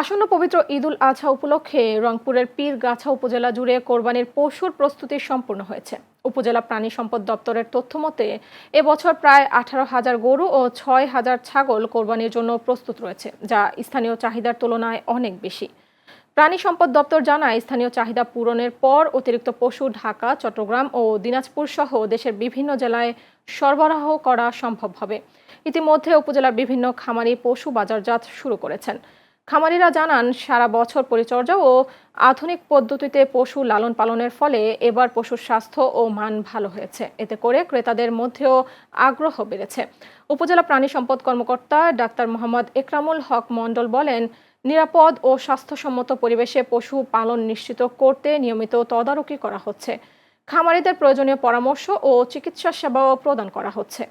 আসন্ন পবিত্র ঈদুল আজহা উপলক্ষে রংপুরের পীরগাছা উপজেলা জুড়ে কোরবানির পশুর প্রস্তুতি সম্পূর্ণ হয়েছে। উপজেলা প্রাণী সম্পদ দপ্তরের তথ্য মতে এবছর প্রায় 18,000 গরু ও 6,000 ছাগল কোরবানির জন্য প্রস্তুত রয়েছে, যা স্থানীয় চাহিদার তুলনায় অনেক বেশি। প্রাণী সম্পদ দপ্তর জানায়, স্থানীয় চাহিদা পূরণের পর অতিরিক্ত পশু ঢাকা, চট্টগ্রাম ও দিনাজপুর সহ দেশের বিভিন্ন জেলায় সরবরাহ করা সম্ভব হবে। ইতিমধ্যে উপজেলার বিভিন্ন খামারি পশু বাজারজাত শুরু করেছেন। খামারিরা জানান, সারা বছর পরিচর্যা ও আধুনিক পদ্ধতিতে পশু লালন পালনের ফলে এবার পশুর স্বাস্থ্য ও মান ভালো হয়েছে। এতে করে ক্রেতাদের মধ্যেও আগ্রহ বেড়েছে। উপজেলা প্রাণী সম্পদ কর্মকর্তা ডাক্তার মোহাম্মদ একরামুল হক মণ্ডল বলেন, নিরাপদ ও স্বাস্থ্যসম্মত পরিবেশে পশু পালন নিশ্চিত করতে নিয়মিত তদারকি করা হচ্ছে। খামারিদের প্রয়োজনীয় পরামর্শ ও চিকিৎসা সেবাও প্রদান করা হচ্ছে।